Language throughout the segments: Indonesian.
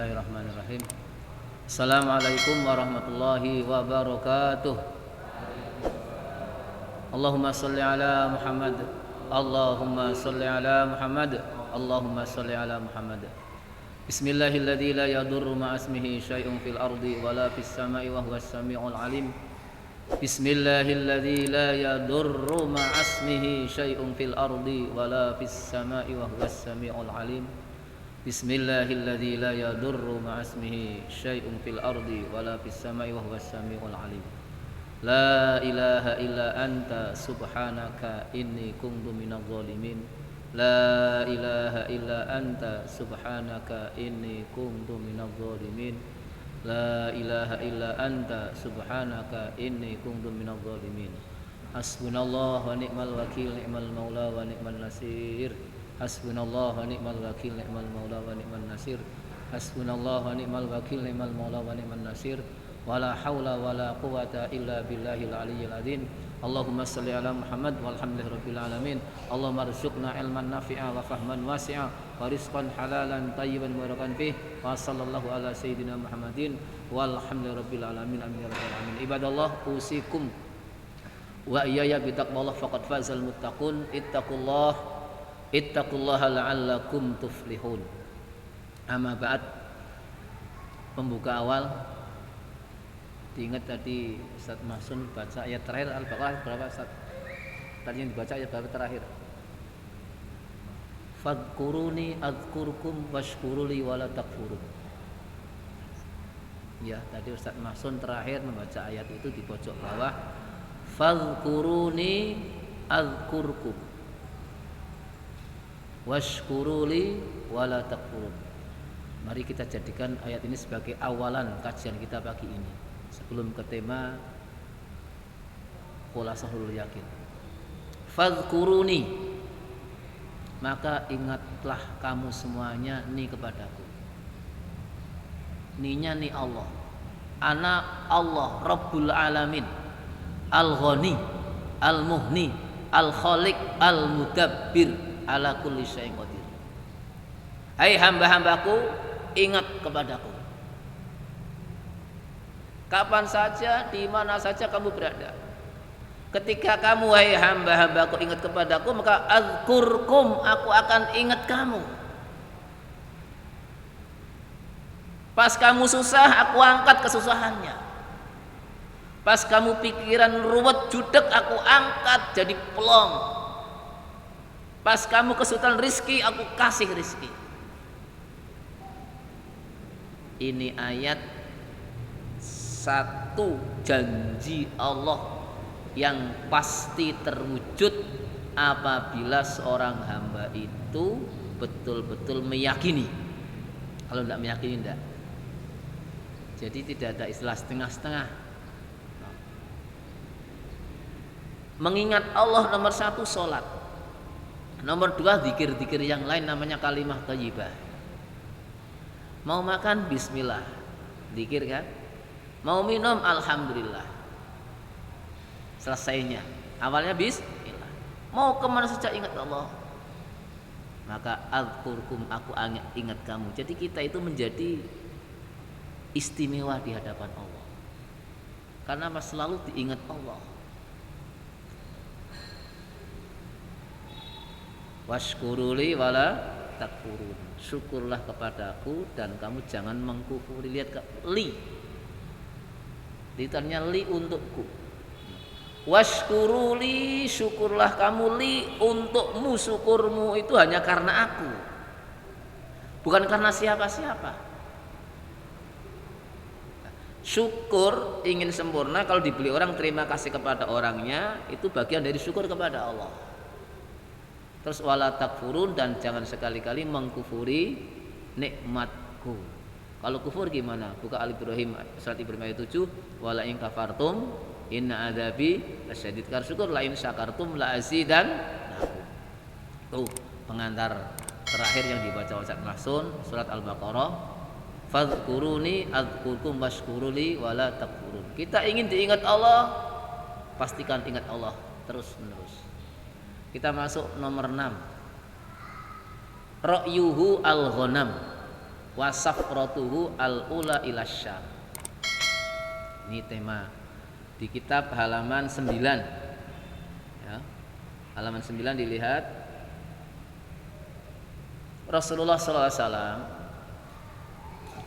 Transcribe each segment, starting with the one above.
Bismillahirrahmanirrahim. Assalamualaikum warahmatullahi wabarakatuh. Allahumma salli ala Muhammad. Allahumma salli ala Muhammad. Allahumma salli ala Muhammad. Bismillahilladzi la yadurru ma'asmihi syai'un fil ardi wala fis sama'i wa huwas samiul alim. Bismillahilladzi la yadurru ma'asmihi syai'un fil ardi wala fis sama'i wa huwas samiul alim. Bismillahilladzi la yadurru ma'asmihi syai'un fil ardi wala fis sama'i wa huwas samiul alim. La ilaha illa anta subhanaka inni kuntu minadh dhalimin. La ilaha illa anta subhanaka inni kuntu minadh dhalimin. La ilaha illa anta subhanaka inni kuntu minadh dhalimin. Hasbunallahu wa ni'mal wakil, ni'mal maula wa ni'man nasir. Hasbunallahu wa ni'mal wakil, ni'mal maula wa ni'man nasir. Hasbunallahu wa ni'mal wakil, ni'mal maula wa ni'man nasir. Wala haula wala quwata illa billahil aliyyil azim. Allahumma shalli ala Muhammad walhamdulillahi rabbil alamin. Allahumma arzuqna ilman nafi'a wa fahman wasi'a wa rizqan halalan tayyiban mubarakan fih. Wa sallallahu ala sayyidina Muhammadin walhamdulillahi rabbil alamin. Amin ya rabbal alamin. Ibadallah, usikum wa iyaya bitaqwallah faqad fazal muttaqun. Ittaqullaha la'allakum tuflihun. Amma ba'd. Pembuka awal, diingat tadi Ustaz Mahsun baca ayat terakhir Al-Baqarah berapa Ustaz? Tadi yang dibaca ayat berapa terakhir? Fadkuruni adzkurkum washkuruli wala takfurun. Ya, tadi Ustaz Mahsun terakhir membaca ayat itu di pojok bawah. Fadkuruni adzkurkum washkuruli wala takfurun. Mari kita jadikan ayat ini sebagai awalan kajian kita pagi ini sebelum ke tema Khulasatul Yakin. Fadhkuruni, maka ingatlah kamu semuanya ni kepadaku. Ninya ni Allah. Ana Allah Rabbul Alamin, Al-Ghani, Al-Muhni, Al-Khaliq, Al-Mudabbir, ala kulli syai'in qadir. Hai hamba-hambaku, ingat kepadaku. Kapan saja, di mana saja kamu berada. Ketika kamu, hai hamba-hambaku, ingat kepadaku, maka adzkurkum, aku akan ingat kamu. Pas kamu susah, aku angkat kesusahannya. Pas kamu pikiran ruwet judek, aku angkat jadi pelong. Pas kamu kesulitan rizki, aku kasih rizki. Ini ayat satu janji Allah yang pasti terwujud apabila seorang hamba itu betul-betul meyakini. Kalau tidak meyakini tidak. Jadi tidak ada istilah setengah-setengah. Mengingat Allah nomor satu sholat, nomor dua zikir-zikir yang lain namanya kalimah thayyibah. Mau makan bismillah, zikir kan? Mau minum alhamdulillah. Selesainya awalnya bismillah. Mau kemana saja ingat Allah. Maka adzkurkum, aku ingat kamu. Jadi kita itu menjadi istimewa di hadapan Allah karena selalu diingat Allah. Washkuruli wala takfurun. Syukurlah kepadaku dan kamu jangan mengkufuri. Lihat ke li. Ditanya li untukku. Washkuruli, syukurlah kamu li untukmu. Syukurmu itu hanya karena aku, bukan karena siapa-siapa. Syukur ingin sempurna, kalau dibeli orang terima kasih kepada orangnya, itu bagian dari syukur kepada Allah. Terus wala takfurun, dan jangan sekali-kali mengkufuri nikmatku. Kalau kufur gimana? Buka Al-Ibrahim, surat Ibrahim ayat 7, wala in kafartum inna adzabi lasyadid. Kalau syukur la in syakartum la azidannakum. Tuh pengantar terakhir yang dibaca Ustaz Mahsun, surat Al-Baqarah. Fadhkuruni adzkurkum washkuruli wala takfurun. Kita ingin diingat Allah, pastikan ingat Allah terus menerus. Kita masuk nomor 6. Ra'yuhu al-ghanam. wa safratuhu al-ula ila Syam. Ini tema di kitab halaman 9 ya. Halaman 9 dilihat Rasulullah SAW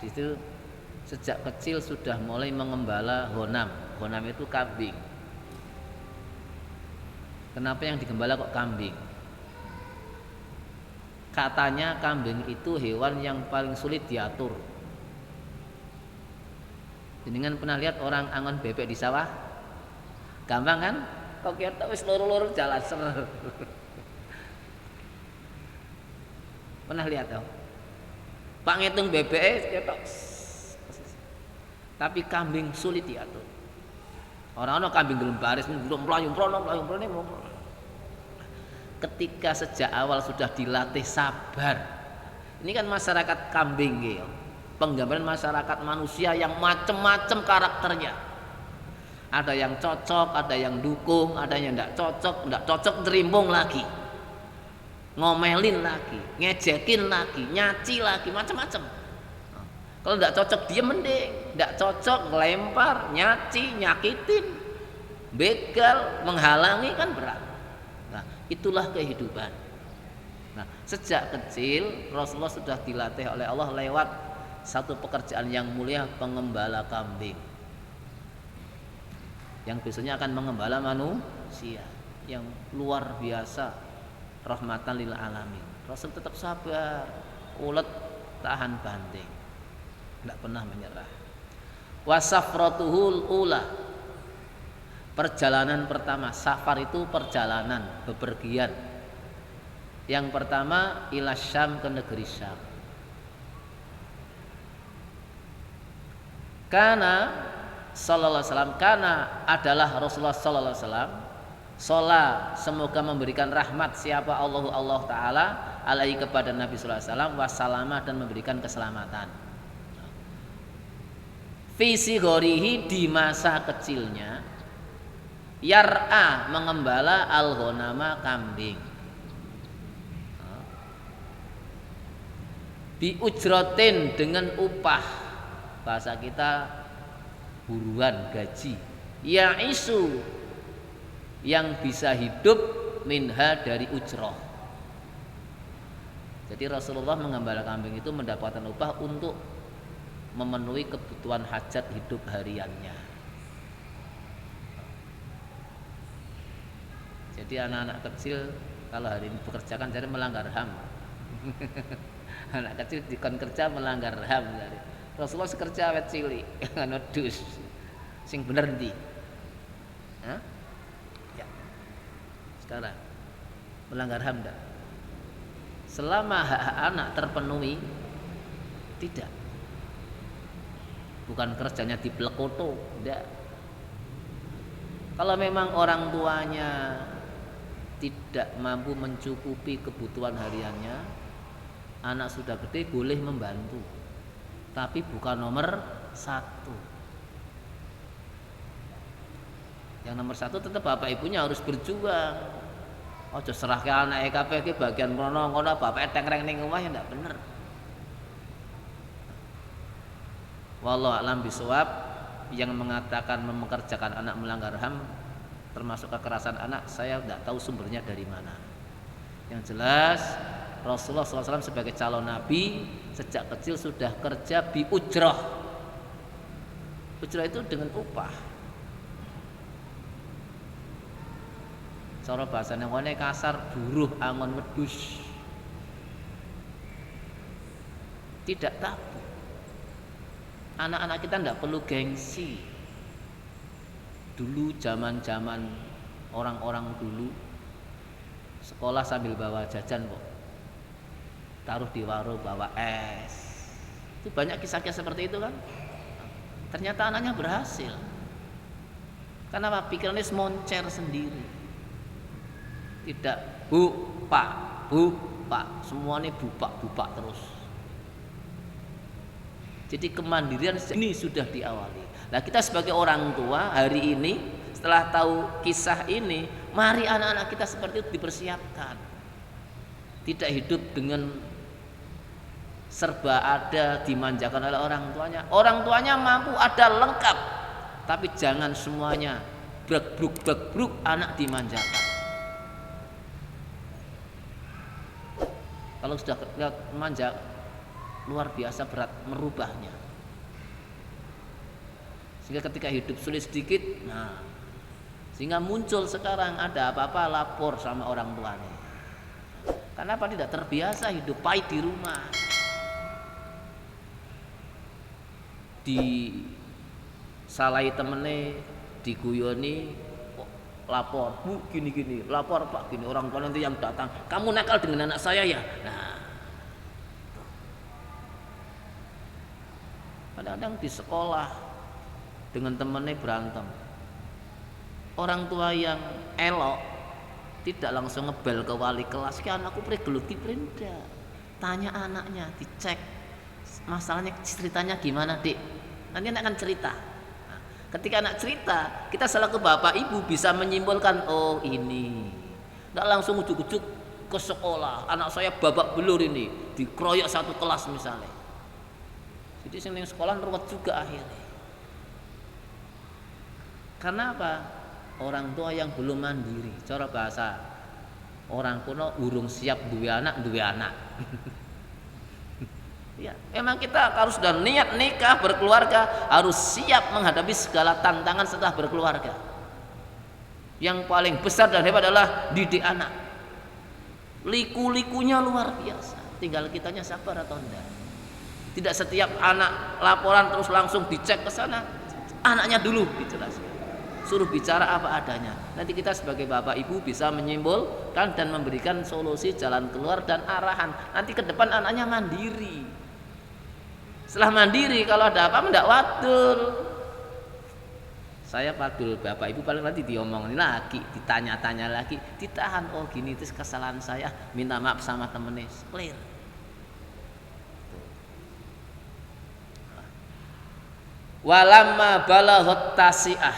itu sejak kecil sudah mulai mengembala ghanam. Ghanam itu kambing. Kenapa yang digembala kok kambing? Katanya kambing itu hewan yang paling sulit diatur. Jenengan pernah lihat orang angon bebek di sawah? Gampang kan? Kok kira wis loro-loro jalan ser. Pernah lihat toh? Pak ngitung bebek ketok. Tapi kambing sulit diatur. Orang-orang kambing gelem baris mlayu mrono. Ketika sejak awal sudah dilatih sabar. Ini kan masyarakat kambing gitu. Penggambaran masyarakat manusia yang macam-macam karakternya. Ada yang cocok, ada yang dukung, ada yang tidak cocok terimbung lagi. Ngomelin lagi, ngejekin lagi, nyaci lagi, macam-macam. Kalau tidak cocok dia mending, tidak cocok ngelempar, nyaci, nyakitin, begal, menghalangi kan berat. Nah, itulah kehidupan. Nah, sejak kecil Rasulullah sudah dilatih oleh Allah lewat satu pekerjaan yang mulia, pengembala kambing. Yang biasanya akan mengembala manusia yang luar biasa, rahmatan lil alamin. Rasul tetap sabar, ulet, tahan banting, tidak pernah menyerah. Wasafratuhul ula, perjalanan pertama. Safar itu perjalanan, bepergian. Yang pertama ila Syam, ke negeri Syam. Karena sallallahu alaihi wasallam, karena adalah Rasulullah sallallahu alaihi wasallam, sholat, semoga memberikan rahmat siapa Allah Ta'ala alaihi kepada Nabi sallallahu alaihi wasallam, wassalamah, dan memberikan keselamatan. Visi gorihi, di masa kecilnya, yar'a, mengembala al-ghanama, kambing, bi ujratin, dengan upah, bahasa kita buruan, gaji, ya isu, yang bisa hidup, minha, dari ujroh. Jadi Rasulullah mengembala kambing itu mendapatkan upah untuk memenuhi kebutuhan hajat hidup hariannya. Jadi anak-anak kecil kalau hari ini bekerja kan jadi melanggar HAM. Anak kecil dikon kerja melanggar HAM. Jadi Rasulullah sekerja awet cilik, ngono dus. Sing bener ndi? Hah? Ya. Sekarang melanggar HAM enggak? Selama hak anak terpenuhi, tidak. Bukan kerjanya di plekoto, tidak. Kalau memang orang tuanya tidak mampu mencukupi kebutuhan hariannya, anak sudah gede boleh membantu, tapi bukan nomor satu. Yang nomor satu tetap bapak ibunya harus berjuang. Ojo serah ke anak kabeh iki bagian mrono ngono bapak tengkreng ning omah ya ndak bener. Wallahu a'lam bishawab. Yang mengatakan mempekerjakan anak melanggar HAM termasuk kekerasan anak, saya tidak tahu sumbernya dari mana. Yang jelas Rasulullah SAW sebagai calon nabi sejak kecil sudah kerja bi ujrah. Ujrah itu dengan upah. Cara bahasane ngene kasar, buruh angon wedhus. Tidak tabu. Anak-anak kita tidak perlu gengsi. Dulu zaman-zaman orang-orang dulu sekolah sambil bawa jajan kok, taruh di warung bawa es. Itu banyak kisah-kisah seperti itu kan. Ternyata anaknya berhasil. Karena apa? Pikirannya moncer sendiri. Tidak bu pak, semuanya bupak terus. Jadi kemandirian ini sudah diawali. Nah, kita sebagai orang tua hari ini setelah tahu kisah ini, mari anak-anak kita seperti itu dipersiapkan. Tidak hidup dengan serba ada, dimanjakan oleh orang tuanya. Orang tuanya mampu, ada lengkap, tapi jangan semuanya brek-bruk anak dimanjakan. Kalau sudah manja, luar biasa berat merubahnya. Sehingga ketika hidup sulit sedikit, sehingga muncul sekarang ada apa-apa lapor sama orang tuanya. Kenapa tidak terbiasa hidup pahit di rumah? Disalahi temene, diguyoni, lapor, Bu gini-gini, lapor Pak gini, orang tua nanti yang datang, kamu nakal dengan anak saya ya. Kadang-kadang di sekolah dengan temennya berantem, orang tua yang elok tidak langsung ngebel ke wali kelas, ki anakku pregeluti prenda, tanya anaknya, dicek masalahnya, ceritanya gimana Dik, nanti anak akan cerita. Ketika anak cerita, kita selaku bapak ibu bisa menyimpulkan, oh ini, nggak langsung ujuk-ujuk ke sekolah, anak saya babak belur ini, dikeroyok satu kelas misalnya. Jadi sini sekolah ruwet juga akhirnya. Karena apa? Orang tua yang belum mandiri, cara bahasa orang kuno, urung siap duwe anak. Ya, memang kita harus sudah niat nikah berkeluarga, harus siap menghadapi segala tantangan setelah berkeluarga. Yang paling besar dan hebat adalah didik anak. Liku-likunya luar biasa. Tinggal kitanya sabar atau enggak. Tidak setiap anak laporan terus langsung dicek ke sana. Anaknya dulu dijelaskan. Suruh bicara apa adanya. Nanti kita sebagai bapak ibu bisa menyimpulkan dan memberikan solusi jalan keluar dan arahan. Nanti ke depan anaknya mandiri. Setelah mandiri kalau ada apa enggak wadul. Saya padul bapak ibu paling nanti diomongin lagi, ditanya-tanya lagi, ditahan. Oh gini itu kesalahan saya, minta maaf sama temennya. Clear. Walamma balaghat tasi'ah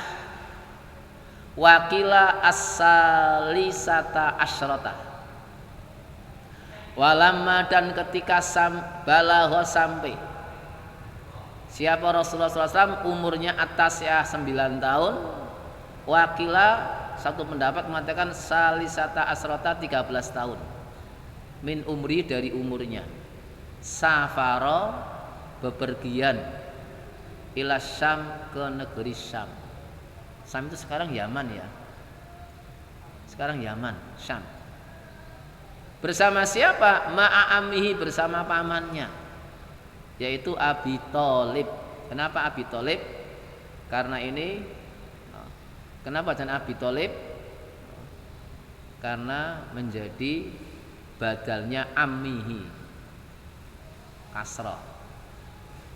wakila as-salisata asyrata. Walamma dan ketika balagha sampai siapa Rasulullah SAW umurnya atas ya 9 tahun. Wakila satu pendapat mengatakan salisata asrota 13 tahun. Min umri dari umurnya. Safaro bepergian ila Syam ke negeri Syam. Syam itu sekarang Yaman ya. Sekarang Yaman, Syam. Bersama siapa? Ma'amihi bersama pamannya, yaitu Abi Thalib. Kenapa Abi Thalib? Karena ini, kenapa dan Abi Thalib? Karena menjadi badalnya ammihi, kasrah.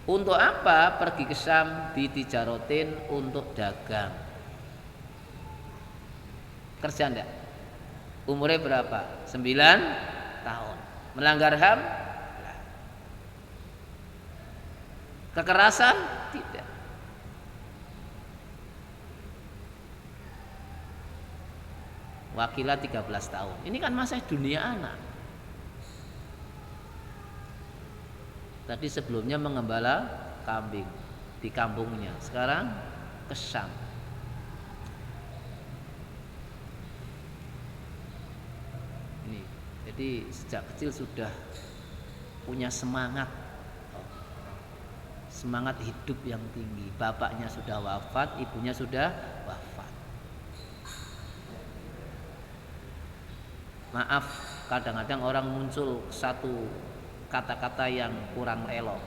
Untuk apa? Pergi ke Syam ditijarotin untuk dagang. Kerja enggak? Umurnya berapa? 9 tahun. Melanggar HAM? Kekerasan? Tidak. Wakila 13 tahun. Ini kan masa dunia anak. Tadi sebelumnya mengembala kambing di kampungnya. Sekarang ke Syam. Ini. Jadi sejak kecil sudah punya semangat hidup yang tinggi. Bapaknya sudah wafat, ibunya sudah wafat. Maaf, kadang-kadang orang muncul satu kata-kata yang kurang elok.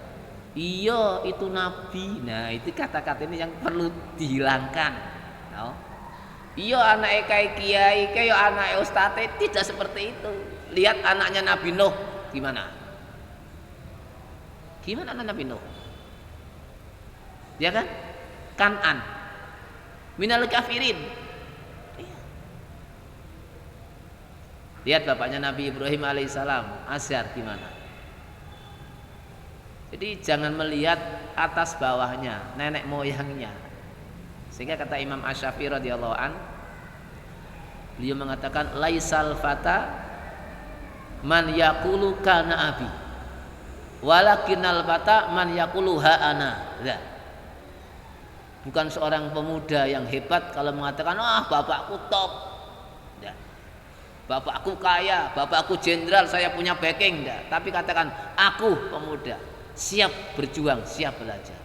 Iya, itu nabi. Nah, itu kata-kata ini yang perlu dihilangkan. No? Iya, anaknya kayak kiai, kayak anaknya ustadz, tidak seperti itu. Lihat anaknya Nabi Nuh gimana? Gimana anak Nabi Nuh? Ya kan? Kan'an minal kafirin. Lihat bapaknya Nabi Ibrahim alaihissalam, Azar gimana? Jadi jangan melihat atas bawahnya, nenek moyangnya. Sehingga kata Imam Asy-Syafi'i radhiyallahu an, beliau mengatakan laisal fata man yaqulu kana abi. Walakinnal fata man yaqulu ha ana. Nah, bukan seorang pemuda yang hebat kalau mengatakan bapakku top. Nah, bapakku kaya, bapakku jenderal, saya punya backing. Nah, tapi katakan aku pemuda, siap berjuang, siap belajar.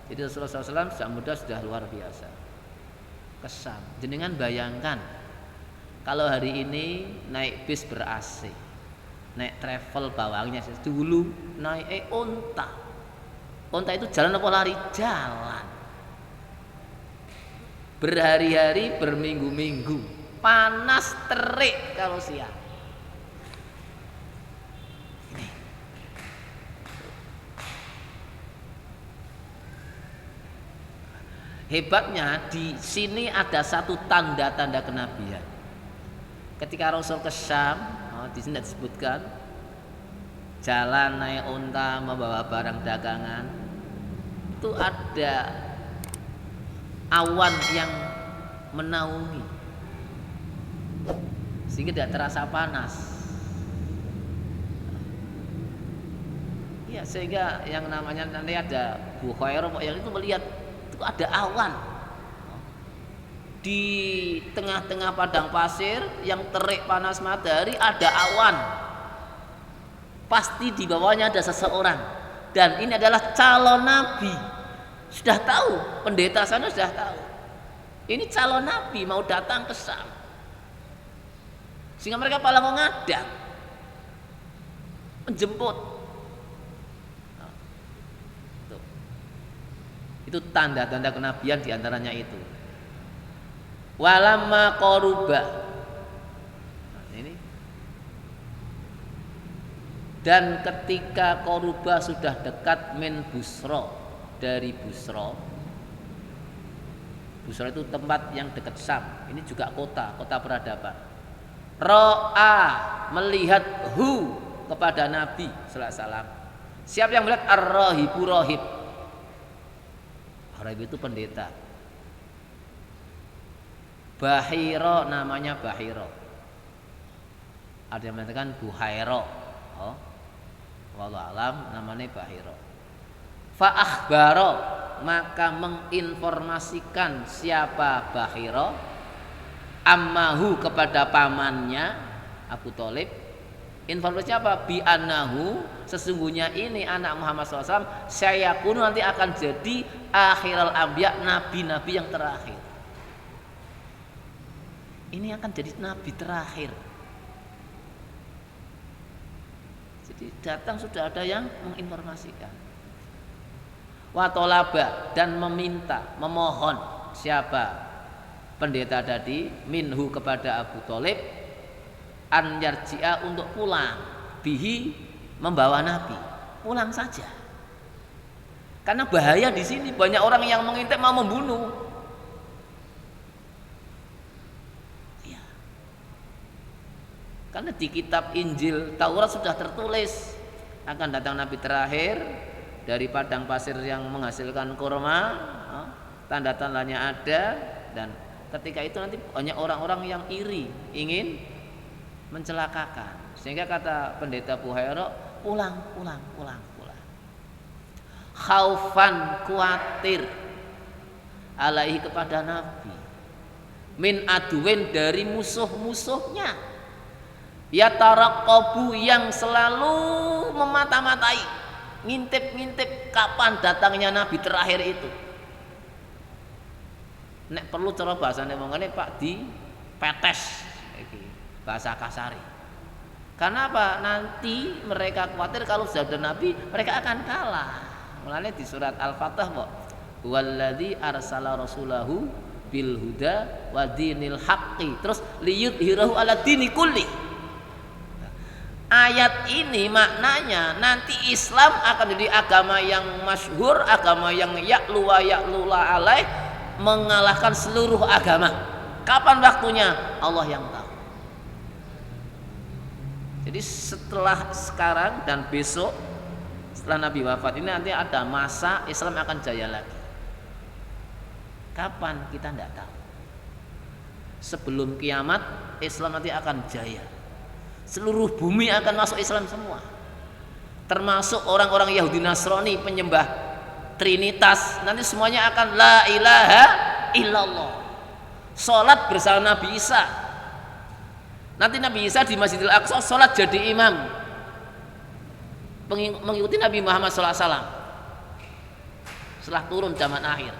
Jadi Rasulullah SAW sejak muda sudah luar biasa. Kesan. Jenengan bayangkan kalau hari ini naik bis ber AC, naik travel bawahnya dulu naik onta. Onta itu jalan apa lari? Jalan. Berhari-hari, berminggu-minggu, panas terik kalau siang. Hebatnya di sini ada satu tanda-tanda kenabian. Ketika Rasul ke Syam, di sini disebutkan jalan naik unta membawa barang dagangan, itu ada awan yang menaungi sehingga tidak terasa panas. Ya, sehingga yang namanya nanti ada Bukhairah yang itu melihat itu ada awan di tengah-tengah padang pasir yang terik panas matahari, ada awan. Pasti di bawahnya ada seseorang, dan ini adalah calon nabi. Sudah tahu, pendeta sana sudah tahu. Ini calon nabi mau datang ke Syam. Sehingga mereka malah mau ngadang, menjemput. Itu tanda-tanda kenabian diantaranya itu. Walamma qaruba. Ini. Dan ketika qaruba sudah dekat min Busra, dari Busra. Busra itu tempat yang dekat Syam. Ini juga kota peradaban. Ra'a, melihat kepada Nabi sallallahu alaihi wasallam. Siapa yang melihat? Ar-rahibu, rahib. Rahib itu pendeta. Bahiro namanya Bahiro. Ada yang mengatakan Buhairo. Wallahu alam namanya Bahiro. Fa akhbaro, maka menginformasikan siapa Bahiro ammahu kepada pamannya Abu Thalib. Informasinya apa? Bi annahu, sesungguhnya ini anak Muhammad SAW saya kuno nanti akan jadi akhiral anbiya, nabi-nabi yang terakhir. Ini akan jadi nabi terakhir. Jadi datang sudah ada yang menginformasikan. Wa tolaba, dan meminta, memohon siapa? Pendeta tadi minhu kepada Abu Thalib an yarji'a, untuk pulang, bihi, membawa Nabi, pulang saja. Karena bahaya di sini, banyak orang yang mengintip mau membunuh. Ya. Karena di kitab Injil Taurat sudah tertulis akan datang Nabi terakhir dari padang pasir yang menghasilkan kurma, tanda-tandanya ada, dan ketika itu nanti banyak orang-orang yang iri, ingin mencelakakan. Sehingga kata pendeta Buhairo, pulang. Khaufan, khawatir, alaihi kepada Nabi, min aduin, dari musuh-musuhnya, yataraqqabu, yang selalu memata-matai, ngintip-ngintip kapan datangnya Nabi terakhir itu. Nek perlu cara bahasane mongane Pak di petes iki, bahasa kasari. Karena apa? Nanti mereka khawatir kalau sudah ada Nabi mereka akan kalah. Mulanya di surat Al-Fatah kok, wallazi arsala rasulahu bil huda wa dinil haqqi, terus liyudhirahu ala dini kulli. Ayat ini maknanya nanti Islam akan jadi agama yang masyhur, agama yang ya'lula alaih, mengalahkan seluruh agama. Kapan waktunya? Allah yang tahu. Jadi setelah sekarang dan besok, setelah Nabi wafat ini nanti ada masa Islam akan jaya lagi. Kapan? Kita tidak tahu. Sebelum kiamat Islam nanti akan jaya. Seluruh bumi akan masuk Islam semua. Termasuk orang-orang Yahudi Nasrani penyembah Trinitas, nanti semuanya akan la ilaha illallah. Salat bersama Nabi Isa. Nanti Nabi Isa di Masjidil Aqsa salat jadi imam, mengikuti Nabi Muhammad SAW setelah turun zaman akhir.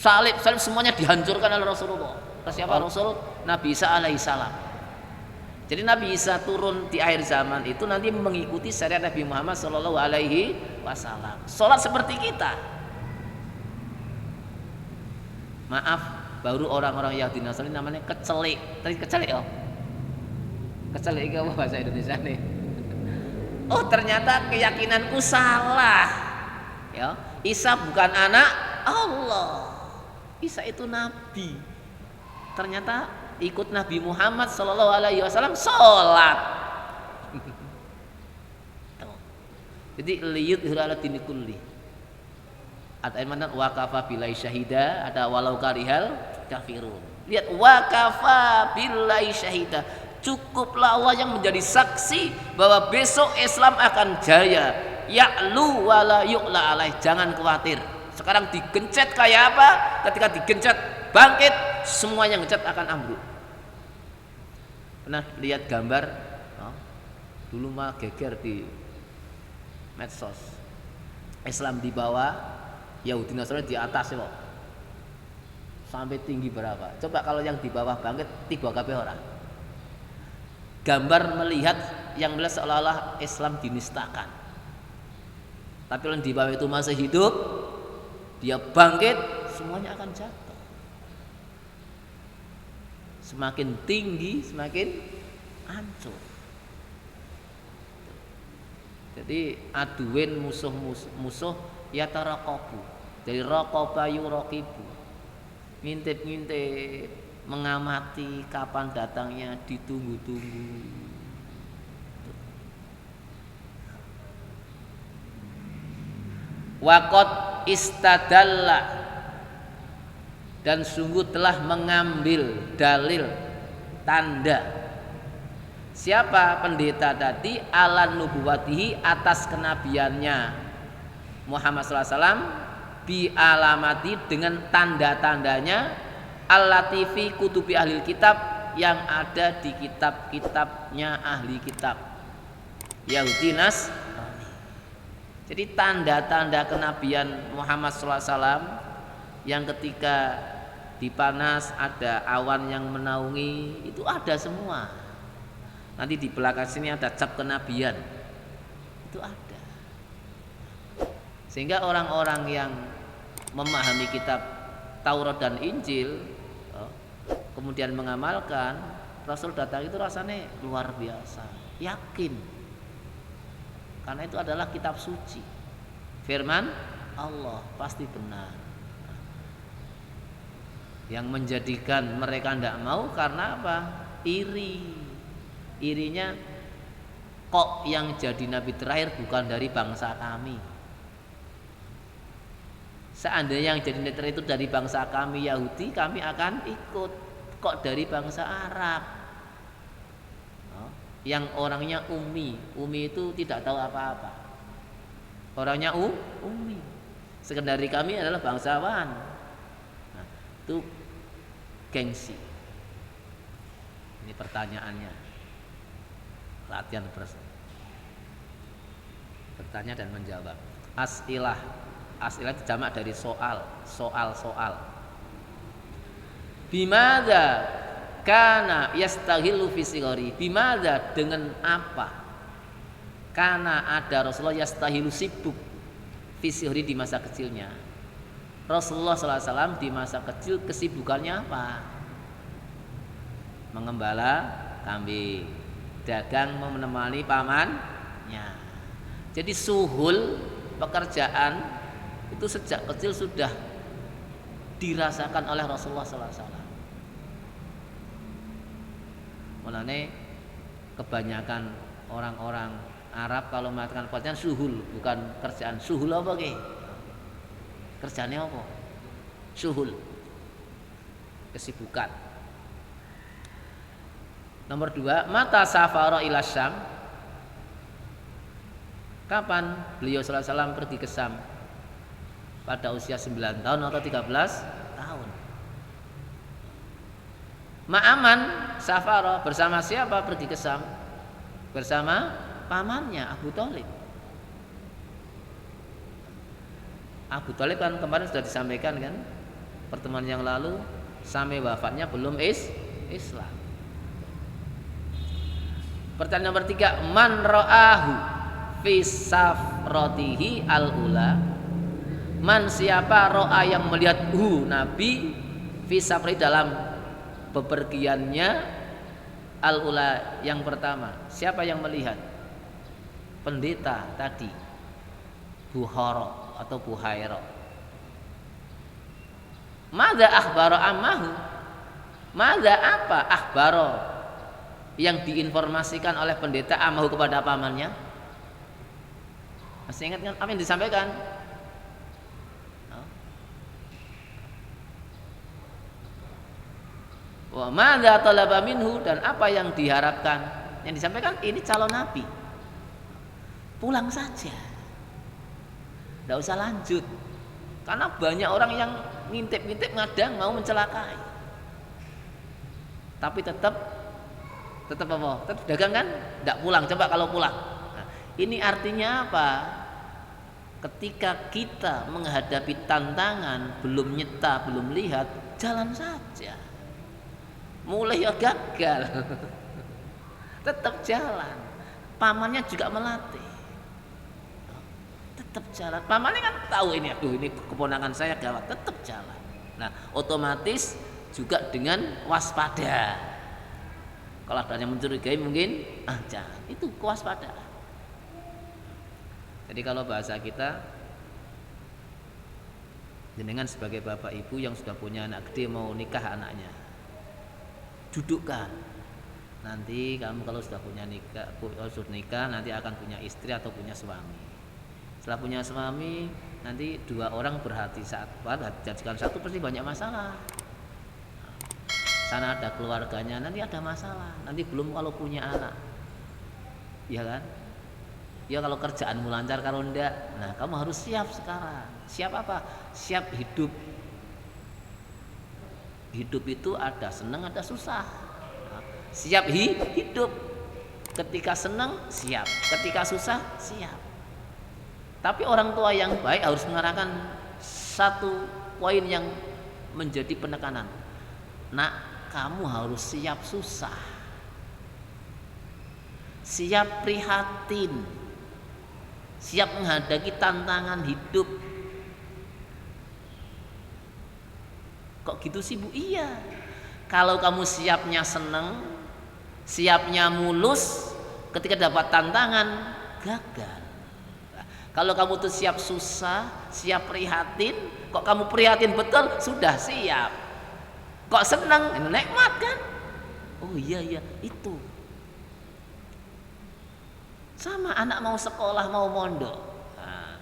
Salib semuanya dihancurkan oleh Rasulullah. Siapa Rasul? Nabi Isa alaihissalam. Jadi Nabi Isa turun di akhir zaman itu nanti mengikuti syariat Nabi Muhammad Sallallahu Alaihi Wasallam. Sholat seperti kita. Maaf, baru orang-orang Yahudi Nasrani namanya kecelik. Tadi kecelik oh. Kecelik itu apa bahasa Indonesia nih? Oh ternyata keyakinanku salah. Ya, Isa bukan anak Allah. Isa itu nabi. Ternyata ikut Nabi Muhammad Sallallahu Alaihi Wasallam sholat. Jadi liyut ala dini kulli. Ada imanan wakafa bilai syahida, ada walau karihal kafirun. Lihat wakafa bilai syahida. Cukuplah Allah yang menjadi saksi bahwa besok Islam akan jaya. Ya'lu wala yu'la alaih. Jangan khawatir. Sekarang digencet kayak apa? Ketika digencet bangkit, semuanya ngecat akan ambruk. Pernah lihat gambar dulu mah geger di medsos, Islam di bawah, Yahudi Nasrani di atas ya, sampai tinggi berapa? Coba kalau yang di bawah bangkit tiba kabeh orang. Gambar melihat yang melihat seolah-olah Islam dinistakan. Tapi kalau di bawah itu masih hidup, dia bangkit, semuanya akan jatuh. Semakin tinggi semakin hancur. Jadi aduin musuh ya taraqabu. Dari raqaba yuraqibu. Ngintip-ngintip, mengamati kapan datangnya, ditunggu-tunggu. Waqad istadalla, dan sungguh telah mengambil dalil tanda. Siapa pendeta tadi? Ala nubuwatihi, atas kenabiannya Muhammad SAW, bi alamati, dengan tanda-tandanya, al-latifi kutubi ahli kitab, yang ada di kitab-kitabnya ahli kitab Yahudi Nasrani. Jadi tanda-tanda kenabian Muhammad SAW yang ketika di panas ada awan yang menaungi, itu ada semua. Nanti di belakang sini ada cap kenabian, itu ada. Sehingga orang-orang yang memahami kitab Taurat dan Injil kemudian mengamalkan, Rasul datang itu rasanya luar biasa, yakin, karena itu adalah kitab suci, firman Allah, pasti benar. Yang menjadikan mereka tidak mau karena apa? Irinya, kok yang jadi nabi terakhir bukan dari bangsa kami. Seandainya yang jadi nabi terakhir itu dari bangsa kami Yahudi, kami akan ikut. Kok dari bangsa Arab, yang orangnya ummi itu tidak tahu apa-apa, orangnya ummi. Sekendari kami adalah bangsawan. Itu gengsi. Ini pertanyaannya, latihan bertanya dan menjawab. As'ilah jamak dari soal. Bimadza kana yastaghillu fi sigari. Bimadza, dengan apa? Karena ada Rasulullah yastahilu, sibuk fi sigari, di masa kecilnya. Rasulullah SAW di masa kecil kesibukannya apa? Mengembala kambing, dagang, menemani pamannya. Jadi suhul, pekerjaan itu sejak kecil sudah dirasakan oleh Rasulullah SAW. Mulane kebanyakan orang-orang Arab kalau mengatakan pekerjaan suhul, bukan kerjaan. Suhul apa ke? Kerjaannya apa? Suhul, kesibukan. Nomor 2, mata safara ila Syam. Kapan beliau sallallahu alaihi wasallam pergi ke Syam? Pada usia 9 tahun atau 13 tahun. Ma'aman safara, bersama siapa pergi ke Syam? Bersama pamannya Abu Thalib. Abu Thalib kan kemarin sudah disampaikan kan, pertemuan yang lalu, sampai wafatnya belum Islam. Pertanyaan nomor 3, man ra'ahu fi safratihi al-ula. Man, siapa ro'a yang melihat Nabi fi safri, dalam bepergiannya al-ula, yang pertama. Siapa yang melihat? Pendeta tadi, Buhara atau Buhaira. Madza akhbara ammahu? Madza, apa akhbara yang diinformasikan oleh pendeta ammahu kepada pamannya? Masih ingat kan apa yang disampaikan? Wa madza talaba minhu, dan apa yang diharapkan? Yang disampaikan ini calon nabi. Pulang saja. Tidak usah lanjut. Karena banyak orang yang ngintip-ngintip, ngadang, mau mencelakai. Tapi tetap apa? Tetap dagang kan? Tidak pulang. Coba kalau pulang. Nah, ini artinya apa? Ketika kita menghadapi tantangan, belum nyeta, belum lihat, jalan saja. Mulai ya gagal. Tetap jalan. Pamannya juga melatih. Tetap jalan. Pamannya kan tahu ini, aduh ini keponakan saya gawat, tetap jalan. Nah, otomatis juga dengan waspada. Kalau ada yang mencurigai mungkin jangan. Itu kewaspadaan. Jadi kalau bahasa kita, jenengan sebagai bapak ibu yang sudah punya anak gede mau nikah anaknya, dudukkan. Nanti kamu kalau sudah nikah nanti akan punya istri atau punya suami. Setelah punya suami, nanti dua orang berhati jadikan satu, pasti banyak masalah. Sana ada keluarganya, nanti ada masalah. Nanti belum kalau punya anak, ya kan? Ya kalau kerjaanmu lancar, kalau enggak, nah kamu harus siap sekarang. Siap apa? Siap hidup. Hidup itu ada senang, ada susah. Siap hidup. Ketika senang siap, ketika susah siap. Tapi orang tua yang baik harus mengarahkan satu poin yang menjadi penekanan. Nak, kamu harus siap susah, siap prihatin, siap menghadapi tantangan hidup. Kok gitu sih Bu? Iya. Kalau kamu siapnya seneng, siapnya mulus, ketika dapat tantangan gagal. Kalau kamu tuh siap susah, siap prihatin, kok kamu prihatin betul, sudah siap. Kok seneng, nikmat kan? Oh iya itu. Sama anak mau sekolah, mau mondok. Nah,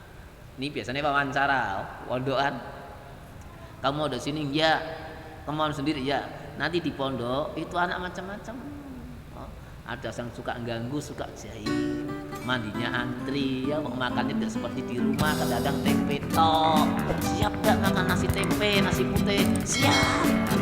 ini biasanya wawancara, pondokan. Kamu mau di sini? Ya. Kamu mau sendiri? Ya. Nanti di pondok itu anak macam-macam. Ada yang suka ganggu, suka jahil, mandinya antri, ya makannya tidak seperti di rumah, kadang-kadang tempe tok. Siap gak makan nasi tempe, nasi putih? Siap.